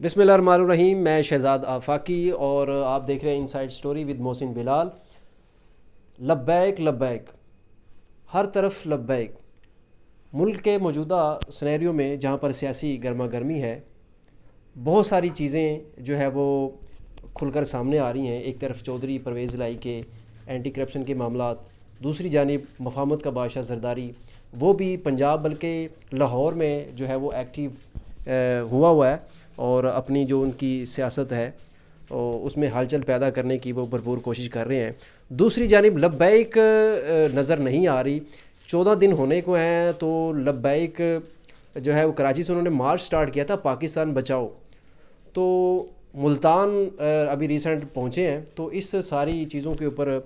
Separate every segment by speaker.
Speaker 1: بسم اللہ الرحمن الرحیم. میں شہزاد آفاقی اور آپ دیکھ رہے ہیں انسائیڈ سٹوری ود محسن بلال. لبیک لبیک، ہر طرف لبیک. ملک کے موجودہ سنیریو میں جہاں پر سیاسی گرما گرمی ہے، بہت ساری چیزیں جو ہے وہ کھل کر سامنے آ رہی ہیں. ایک طرف چودھری پرویز الہی کے اینٹی کرپشن کے معاملات، دوسری جانب مفاہمت کا بادشاہ زرداری، وہ بھی پنجاب بلکہ لاہور میں جو ہے وہ ایکٹیو ہوا ہے اور اپنی جو ان کی سیاست ہے اس میں ہلچل پیدا کرنے کی وہ بھرپور کوشش کر رہے ہیں. دوسری جانب لبیک نظر نہیں آ رہی. 14 دن ہونے کو ہیں تو لبیک جو ہے وہ کراچی سے انہوں نے مارچ سٹارٹ کیا تھا پاکستان بچاؤ. تو ملتان ابھی ریسنٹ پہنچے ہیں. تو اس ساری چیزوں کے اوپر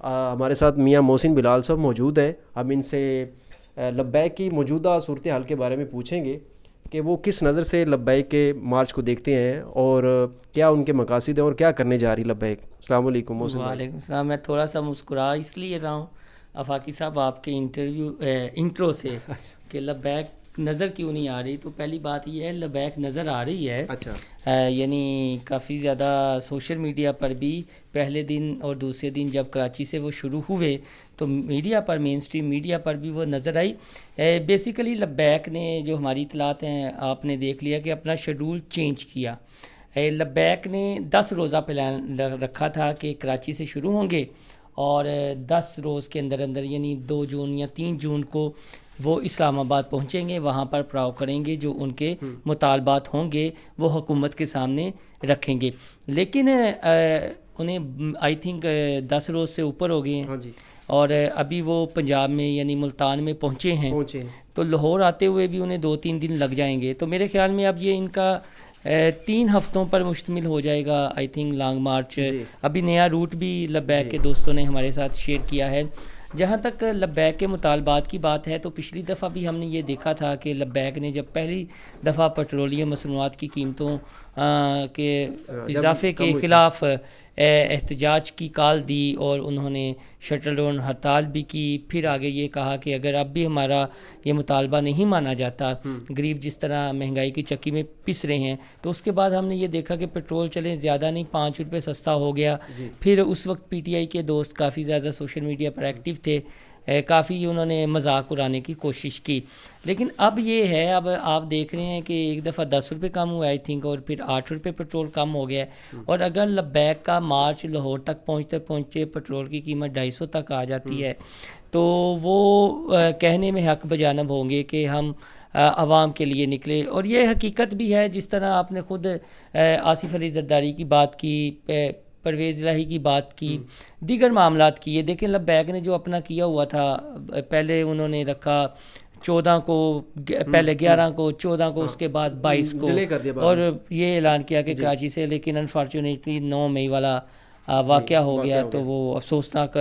Speaker 1: ہمارے ساتھ میاں محسن بلال صاحب موجود ہیں. ہم ان سے لبیک کی موجودہ صورتحال کے بارے میں پوچھیں گے کہ وہ کس نظر سے لبیک کے مارچ کو دیکھتے ہیں اور کیا ان کے مقاصد ہیں اور کیا کرنے جا رہی لبیک. السلام علیکم محسن بھائی.
Speaker 2: وعلیکم السلام. میں تھوڑا سا مسکرا اس لیے رہا ہوں آفاقی صاحب آپ کے انٹرو سے کہ لبیک نظر کیوں نہیں آ رہی. تو پہلی بات یہ ہے لبیک نظر آ رہی ہے.
Speaker 1: اچھا.
Speaker 2: یعنی کافی زیادہ سوشل میڈیا پر بھی پہلے دن اور دوسرے دن جب کراچی سے وہ شروع ہوئے تو میڈیا پر مین سٹریم میڈیا پر بھی وہ نظر آئی. بیسیکلی لبیک نے جو ہماری اطلاعات ہیں آپ نے دیکھ لیا کہ اپنا شیڈول چینج کیا. لبیک نے 10 روزہ پلان رکھا تھا کہ کراچی سے شروع ہوں گے اور 10 روز کے اندر اندر یعنی 2 جون یا 3 جون کو وہ اسلام آباد پہنچیں گے. وہاں پر پڑاؤ کریں گے، جو ان کے مطالبات ہوں گے وہ حکومت کے سامنے رکھیں گے. لیکن انہیں آئی تھنک 10 روز سے اوپر ہو گئے ہیں اور ابھی وہ پنجاب میں یعنی ملتان میں پہنچے ہیں. تو لاہور آتے ہوئے بھی انہیں 2-3 دن لگ جائیں گے. تو میرے خیال میں اب یہ ان کا 3 ہفتوں پر مشتمل ہو جائے گا آئی تھنک لانگ مارچ. ابھی نیا روٹ بھی لبیک کے دوستوں نے ہمارے ساتھ شیئر کیا ہے. جہاں تک لبیک کے مطالبات کی بات ہے تو پچھلی دفعہ بھی ہم نے یہ دیکھا تھا کہ لبیک نے جب پہلی دفعہ پیٹرولیم مصنوعات کی قیمتوں کے اضافے کے خلاف احتجاج کی کال دی اور انہوں نے شٹل ڈاؤن ہڑتال بھی کی. پھر آگے یہ کہا کہ اگر اب بھی ہمارا یہ مطالبہ نہیں مانا جاتا، غریب جس طرح مہنگائی کی چکی میں پس رہے ہیں. تو اس کے بعد ہم نے یہ دیکھا کہ پیٹرول چلے زیادہ نہیں 5 روپے سستا ہو گیا. پھر اس وقت پی ٹی آئی کے دوست کافی زیادہ سوشل میڈیا پر ایکٹیو تھے، کافی انہوں نے مذاق اڑانے کی کوشش کی. لیکن اب یہ ہے، اب آپ دیکھ رہے ہیں کہ ایک دفعہ 10 روپے کم ہوا آئی تھنک اور پھر 8 روپے پیٹرول کم ہو گیا. اور اگر لبیک کا مارچ لاہور تک پہنچتے پیٹرول کی قیمت 250 تک آ جاتی ہے تو وہ کہنے میں حق بجانب ہوں گے کہ ہم عوام کے لیے نکلے. اور یہ حقیقت بھی ہے، جس طرح آپ نے خود آصف علی زرداری کی بات کی، پرویز الہی کی بات کی، دیگر معاملات کی. یہ دیکھیں لبیک نے جو اپنا کیا ہوا تھا، پہلے انہوں نے رکھا 14 کو، پہلے 11 کو، 14 کو، اس کے بعد 22 کو، اور یہ اعلان کیا کہ کراچی سے. لیکن انفارچونیٹلی 9 مئی والا واقعہ ہو گیا. تو وہ افسوسناک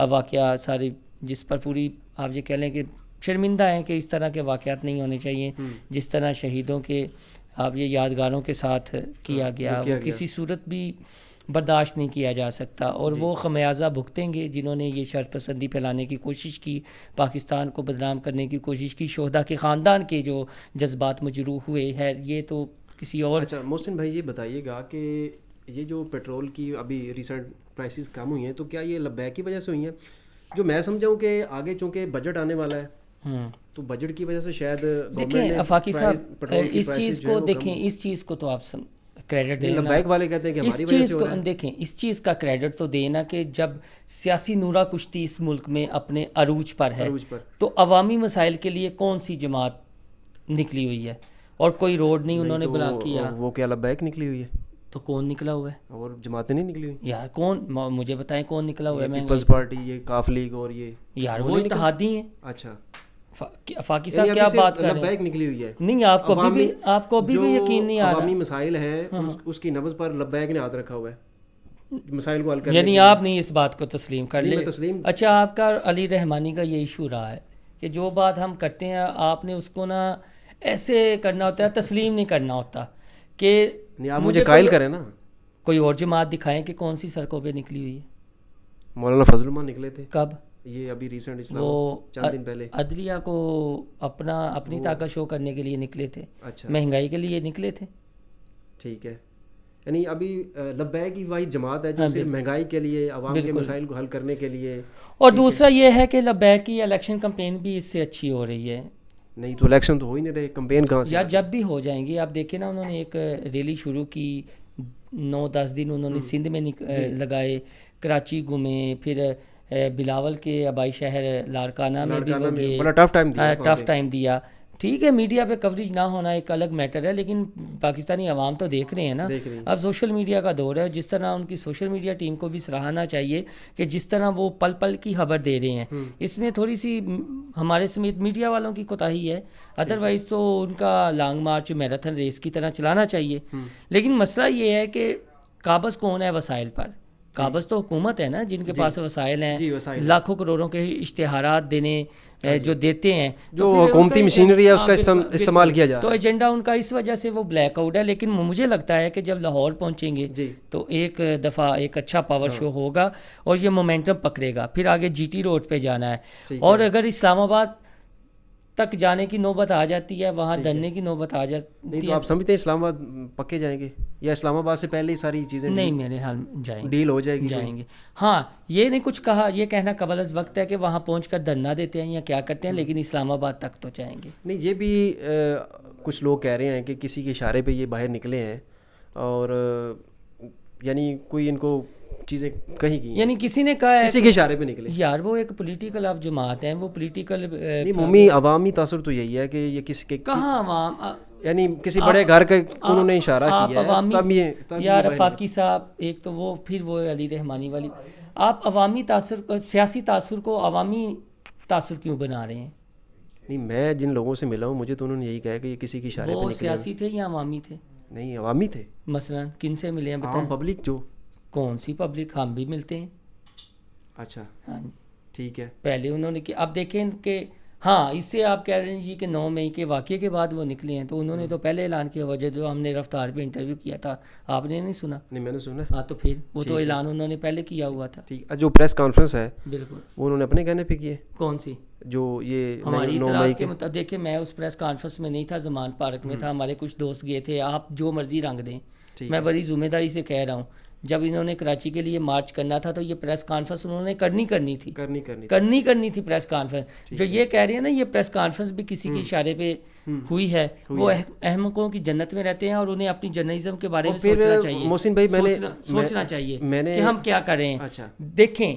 Speaker 2: واقعہ ساری، جس پر پوری آپ یہ کہہ لیں کہ شرمندہ ہیں کہ اس طرح کے واقعات نہیں ہونے چاہیے. جس طرح شہیدوں کے آپ یہ یادگاروں کے ساتھ کیا گیا وہ کسی صورت بھی برداشت نہیں کیا جا سکتا. اور وہ خمیازہ بھگتیں گے جنہوں نے یہ شر پسندی پھیلانے کی کوشش کی، پاکستان کو بدنام کرنے کی کوشش کی. شہداء کے خاندان کے جو جذبات مجروح ہوئے ہیں، یہ تو کسی اور.
Speaker 1: اچھا محسن بھائی یہ بتائیے گا کہ یہ جو پیٹرول کی ابھی ریسنٹ پرائسز کم ہوئی ہیں تو کیا یہ لبیک کی وجہ سے ہوئی ہیں؟ جو میں سمجھا ہوں کہ آگے چونکہ بجٹ آنے والا ہے تو بجٹ کی وجہ سے شاید
Speaker 2: دیکھیں آفاقی صاحب اس چیز کو دیکھیں، اس چیز کو تو آپ کریڈٹ دیں.
Speaker 1: لبیک والے کہتے ہیں کہ ہماری وجہ سے ہو رہا ہے.
Speaker 2: دیکھیں اس چیز کا کریڈٹ تو دینا کہ جب سیاسی نورہ کشتی اس ملک میں اپنے عروج پر ہے تو عوامی مسائل کے لیے کون سی جماعت نکلی ہوئی ہے؟ اور کوئی روڈ نہیں انہوں نے بنا کیا.
Speaker 1: وہ کیا لبیک نکلی ہوئی ہے؟
Speaker 2: تو کون نکلا ہوا ہے؟
Speaker 1: اور جماعتیں نہیں نکلی ہوئی
Speaker 2: یار. کون مجھے بتائیں کون نکلا ہوا ہے؟
Speaker 1: پیپلز پارٹی، یہ کاف لیگ اور یہ
Speaker 2: یار وہ اتحادی ہیں.
Speaker 1: اچھا
Speaker 2: فاقی صاحب کیا بات کر رہے ہیں؟
Speaker 1: لبیک نکلی ہوئی ہے.
Speaker 2: نہیں آپ کو ابھی بھی یقین نہیں آ رہا.
Speaker 1: عوامی مسائل ہیں اس کی نبض پر لبیک نے ہاتھ رکھا ہوا ہے مسائل کو حل کرنے.
Speaker 2: یعنی آپ نہیں اس بات کو تسلیم کر لیں؟
Speaker 1: تسلیم.
Speaker 2: اچھا آپ کا علی رحمانی کا یہ ایشو رہا ہے کہ جو بات ہم کرتے ہیں آپ نے اس کو نا ایسے کرنا ہوتا ہے، تسلیم نہیں کرنا ہوتا کہ
Speaker 1: مجھے قائل کریں نا.
Speaker 2: کوئی اور جماعت دکھائیں کہ کون سی سڑکوں پہ نکلی ہوئی ہے.
Speaker 1: مولانا فضل الرحمان نکلے تھے.
Speaker 2: کب؟
Speaker 1: یہ ابھی ریسنٹ اسلام
Speaker 2: وہ
Speaker 1: چند دن پہلے
Speaker 2: عدلیہ کو اپنی طاقت شو کرنے کے لیے نکلے تھے.
Speaker 1: اچھا.
Speaker 2: مہنگائی کے لیے نکلے تھے.
Speaker 1: ٹھیک ہے. یعنی ابھی لبیک کی واحد جماعت ہے جو صرف مہنگائی کے لیے، عوام کے مسائل کو حل کرنے کے لیے.
Speaker 2: اور دوسرا یہ ہے کہ لبیک کی الیکشن کمپین بھی اس سے اچھی ہو رہی ہے.
Speaker 1: نہیں تو الیکشن تو ہو ہی نہیں رہے، کمپین کہاں سے؟
Speaker 2: یا جب بھی ہو جائیں گی. آپ دیکھیں نا، انہوں نے ایک ریلی شروع کی، 9-10 دن انہوں نے سندھ میں لگائے، کراچی گھومے، پھر بلاول کے آبائی شہر لاڑکانہ میں بھی وہ گئے،
Speaker 1: بڑا ٹف
Speaker 2: ٹائم دیا. ٹھیک ہے، میڈیا پہ کوریج نہ ہونا ایک الگ میٹر ہے، لیکن پاکستانی عوام تو دیکھ رہے ہیں نا. اب سوشل میڈیا کا دور ہے، جس طرح ان کی سوشل میڈیا ٹیم کو بھی سراہنا چاہیے کہ جس طرح وہ پل پل کی خبر دے رہے ہیں. اس میں تھوڑی سی ہمارے سمیت میڈیا والوں کی کوتاہی ہے، ادروائز تو ان کا لانگ مارچ میراتھن ریس کی طرح چلانا چاہیے. لیکن مسئلہ یہ ہے کہ قابض کون ہے وسائل پر؟ قابض تو حکومت ہے نا، جن کے پاس وسائل ہیں، لاکھوں کروڑوں کے اشتہارات دینے جو دیتے ہیں،
Speaker 1: جو حکومتی مشینری ہے اس کا استعمال کیا جائے،
Speaker 2: تو ایجنڈا ان کا اس وجہ سے وہ بلیک آؤٹ ہے. لیکن مجھے لگتا ہے کہ جب لاہور پہنچیں گے تو ایک دفعہ ایک اچھا پاور شو ہوگا اور یہ مومنٹم پکڑے گا. پھر آگے جی ٹی روڈ پہ جانا ہے، اور اگر اسلام آباد تک جانے کی نوبت آ جاتی ہے، وہاں دھرنے کی نوبت آ جاتی ہے.
Speaker 1: تو آپ سمجھتے ہیں اسلام آباد پکے جائیں گے یا اسلام آباد سے پہلے ہی ساری چیزیں
Speaker 2: نہیں میرے حال جائیں گے،
Speaker 1: ڈیل ہو جائے گی؟
Speaker 2: جائیں گے. ہاں، یہ نہیں کچھ کہا، یہ کہنا قبل از وقت ہے کہ وہاں پہنچ کر دھرنا دیتے ہیں یا کیا کرتے ہیں، لیکن اسلام آباد تک تو جائیں گے.
Speaker 1: نہیں، یہ بھی کچھ لوگ کہہ رہے ہیں کہ کسی کے اشارے پہ یہ باہر نکلے ہیں، اور یعنی کوئی ان کو چیزیں کہیں کی،
Speaker 2: یعنی کسی نے کہا ہے
Speaker 1: کسی کے اشارے پہ نکلے.
Speaker 2: یار وہ ایک پولیٹیکل آپ جماعت ہیں، وہ پولیٹیکل
Speaker 1: عوامی تاثر تو یہی ہے کہ یہ کسی کے
Speaker 2: کہاں عوام،
Speaker 1: یعنی کسی بڑے گھر کا انہوں نے اشارہ کیا
Speaker 2: ہے. یا رفاقی صاحب ایک تو وہ، پھر وہ علی رحمانی والی. آپ عوامی تاثر، سیاسی تاثر کو عوامی تاثر کیوں بنا رہے ہیں؟
Speaker 1: نہیں، میں جن لوگوں سے ملا ہوں مجھے تو انہوں نے یہی کہا کہ یہ کسی کے اشارے پہ نکلے.
Speaker 2: وہ سیاسی تھے یا عوامی تھے؟
Speaker 1: نہیں، عوامی تھے.
Speaker 2: مثلا کن سے ملے ہیں
Speaker 1: بتائیں؟ پبلک. جو
Speaker 2: کون سی پبلک؟ ہم بھی ملتے ہیں.
Speaker 1: اچھا،
Speaker 2: ہاں جی،
Speaker 1: ٹھیک ہے.
Speaker 2: پہلے انہوں نے اب دیکھیں کہ ہاں، اس سے آپ کہہ رہے ہیں جی کہ 9 مئی کے واقعے کے بعد وہ نکلے ہیں، تو انہوں نے تو پہلے اعلان کیا. وجہ جو ہم نے رفتار پہ انٹرویو کیا تھا، آپ نے نہیں سنا؟
Speaker 1: نہیں، میں نے سنا.
Speaker 2: ہاں، تو پھر وہ تو اعلان انہوں نے پہلے کیا ہوا تھا.
Speaker 1: ٹھیک. جو پریس کانفرنس ہے
Speaker 2: بالکل
Speaker 1: وہ انہوں نے اپنے کہنے پہ کی ہے.
Speaker 2: کون سی؟
Speaker 1: جو یہ
Speaker 2: ہماری اطلاعات کے مطابق. دیکھیں، میں اس پریس کانفرنس میں نہیں تھا، زمان پارک میں تھا، ہمارے کچھ دوست گئے تھے. آپ جو مرضی رنگ دیں، میں بڑی ذمہ داری سے کہہ رہا ہوں، جب انہوں نے کراچی کے لیے مارچ کرنا تھا تو یہ پریس کانفرنس انہوں نے کرنی تھی پریس کانفرنس. جو یہ کہہ رہے ہیں نا، یہ پریس کانفرنس بھی کسی کے اشارے پہ ہوئی ہے. وہ احمقوں کی جنت میں رہتے ہیں اور انہیں اپنی جرنلزم کے بارے میں سوچنا چاہیے.
Speaker 1: محسن بھائی،
Speaker 2: سوچنا چاہیے کہ ہم کیا کر رہے ہیں. دیکھیں،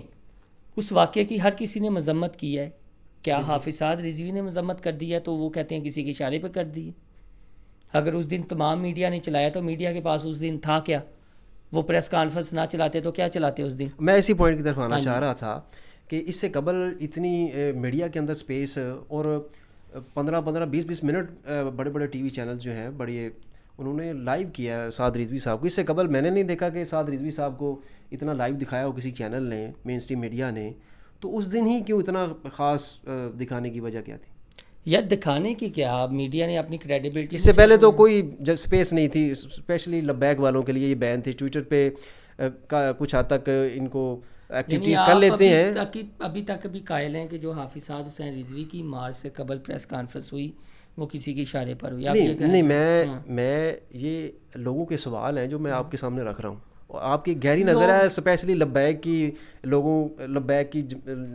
Speaker 2: اس واقعے کی ہر کسی نے مذمت کی ہے. کیا حافظ سعد رضوی نے مذمت کر دی ہے تو وہ کہتے ہیں کسی کے اشارے پہ کر دی ہے. اگر اس دن تمام میڈیا نے چلایا تو میڈیا کے پاس اس دن تھا کیا؟ وہ پریس کانفرنس نہ چلاتے تو کیا چلاتے اس دن؟
Speaker 1: میں اسی پوائنٹ کی طرف آنا چاہ رہا تھا کہ اس سے قبل اتنی میڈیا کے اندر سپیس اور 15-20 منٹ بڑے بڑے ٹی وی چینلز جو ہیں بڑے، انہوں نے لائیو کیا ہے سعد رضوی صاحب کو. اس سے قبل میں نے نہیں دیکھا کہ سعد رضوی صاحب کو اتنا لائیو دکھایا ہو کسی چینل نے، مین اسٹریم میڈیا نے. تو اس دن ہی کیوں اتنا خاص دکھانے کی وجہ کیا تھی؟
Speaker 2: یا دکھانے کی کیا، میڈیا نے اپنی کریڈیبلٹی.
Speaker 1: اس سے پہلے تو کوئی اسپیس نہیں تھی، اسپیشلی لبیک والوں کے لیے یہ بین تھی. ٹویٹر پہ کچھ حد تک ان کو ایکٹیویٹیز کر لیتے ہیں.
Speaker 2: ابھی تک بھی قائل ہیں کہ جو حافظ سعد حسین رضوی کی مارچ سے قبل پریس کانفرنس ہوئی وہ کسی کے اشارے پر ہوئی.
Speaker 1: نہیں، میں یہ لوگوں کے سوال ہیں جو میں آپ کے سامنے رکھ رہا ہوں. آپ کی گہری نظر ہے اسپیشلی لبیک کی لبیک کی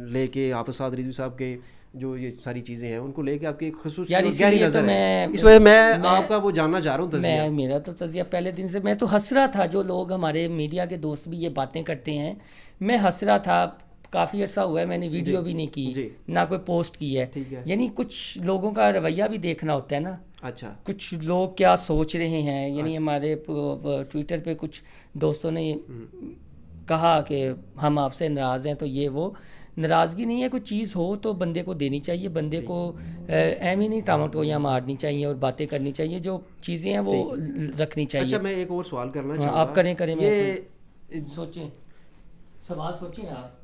Speaker 1: لے کے حافظ سعد رضوی صاحب کے جو یہ ساری چیزیں ہیں ان کو لے کے آپ کی خصوصی گہری نظر ہے. اس وجہ میں آپ کا وہ جاننا چاہ رہا ہوں تجزیہ.
Speaker 2: میرا تو تجزیہ پہلے دن سے میں تو ہنس رہا تھا. جو لوگ ہمارے میڈیا کے دوست بھی یہ باتیں کرتے ہیں، میں ہنس رہا تھا. کافی عرصہ ہوا ہے میں نے ویڈیو بھی نہیں کی، نہ کوئی پوسٹ کی ہے. یعنی کچھ لوگوں کا رویہ بھی دیکھنا ہوتا ہے نا.
Speaker 1: اچھا،
Speaker 2: کچھ لوگ کیا سوچ رہے ہیں. یعنی ہمارے ٹویٹر پہ کچھ دوستوں نے کہا کہ ہم آپ سے ناراض ہیں، تو یہ وہ ناراضگی نہیں ہے. کوئی چیز ہو تو بندے کو دینی چاہیے، بندے کو ایم ہی نہیں ٹاماٹویاں مارنی چاہیے اور باتیں کرنی چاہیے. جو چیزیں ہیں وہ رکھنی چاہیے.
Speaker 1: اچھا، میں ایک اور سوال کرنا چاہوں گا.
Speaker 2: آپ کریں سوچیں، سوال سوچیں آپ.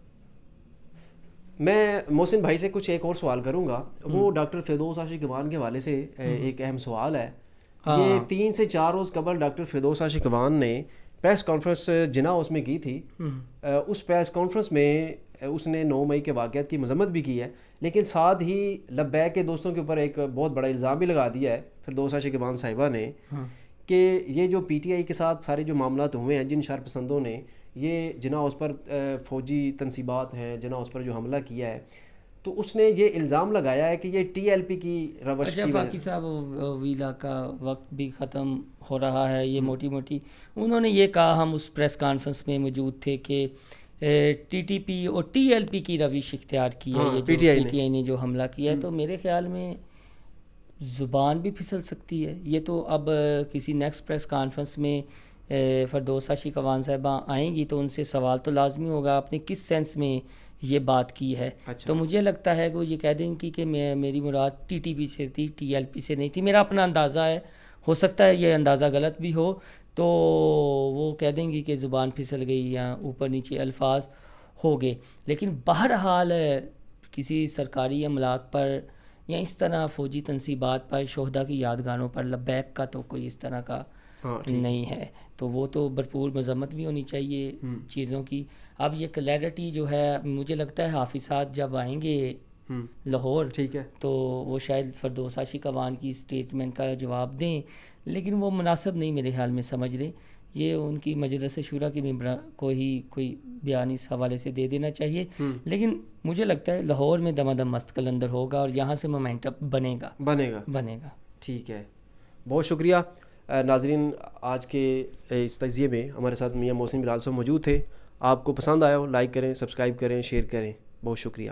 Speaker 1: میں محسن بھائی سے کچھ ایک اور سوال کروں گا. وہ ڈاکٹر فردوس عاشق اقبال کے حوالے سے ایک اہم سوال ہے. یہ 3 سے 4 روز قبل ڈاکٹر فردوس عاشق اقبال نے پریس کانفرنس جنا ہاؤس میں کی تھی. اس پریس کانفرنس میں اس نے 9 مئی کے واقعات کی مذمت بھی کی ہے، لیکن ساتھ ہی لبیک کے دوستوں کے اوپر ایک بہت بڑا الزام بھی لگا دیا ہے فردوس عاشق اقبال صاحبہ نے کہ یہ جو پی ٹی آئی کے ساتھ سارے جو معاملات ہوئے ہیں، جن شرپسندوں نے یہ جناح اس پر فوجی تنصیبات ہیں، جناح اس پر جو حملہ کیا ہے، تو اس نے یہ الزام لگایا ہے کہ یہ ٹی ایل پی کی روش
Speaker 2: اچھا
Speaker 1: کی
Speaker 2: فاقی صاحب، ویلا کا وقت بھی ختم ہو رہا ہے. یہ موٹی موٹی انہوں نے یہ کہا، ہم اس پریس کانفرنس میں موجود تھے، کہ ٹی ٹی پی اور ٹی ایل پی کی روش اختیار کی ہے یہ جو پی ٹی آئی نے جو حملہ کیا ہے. تو میرے خیال میں زبان بھی پھسل سکتی ہے. یہ تو اب کسی نیکسٹ پریس کانفرنس میں فردوسہ شیکوان صاحبہ آئیں گی تو ان سے سوال تو لازمی ہوگا آپ نے کس سینس میں یہ بات کی ہے. تو مجھے لگتا ہے کہ وہ یہ کہہ دیں گی کہ میری مراد ٹی ٹی پی سے تھی، ٹی ایل پی سے نہیں تھی. میرا اپنا اندازہ ہے، ہو سکتا ہے یہ اندازہ غلط بھی ہو. تو وہ کہہ دیں گی کہ زبان پھسل گئی یا اوپر نیچے الفاظ ہو گئے. لیکن بہرحال کسی سرکاری املاک پر یا اس طرح فوجی تنصیبات پر، شہداء کی یادگاروں پر لبیک کا تو کوئی اس طرح کا نہیں ہے. تو وہ تو بھرپور مذمت بھی ہونی چاہیے چیزوں کی. اب یہ کلیئرٹی جو ہے مجھے لگتا ہے حافظات جب آئیں گے لاہور، ٹھیک ہے، تو وہ شاید فردوسہ شیکوان کی اسٹیٹمنٹ کا جواب دیں، لیکن وہ مناسب نہیں میرے خیال میں سمجھ رہے. یہ ان کی مجلس شورا کے ممبران کو ہی کوئی بیان اس حوالے سے دے دینا چاہیے. لیکن مجھے لگتا ہے لاہور میں دمادم مست کلندر ہوگا اور یہاں سے مومنٹم بنے گا.
Speaker 1: ٹھیک ہے، بہت شکریہ. ناظرین، آج کے اس تجزیے میں ہمارے ساتھ میاں محسن بلال صاحب موجود تھے. آپ کو پسند آیا ہو، لائک کریں، سبسکرائب کریں، شیئر کریں. بہت شکریہ.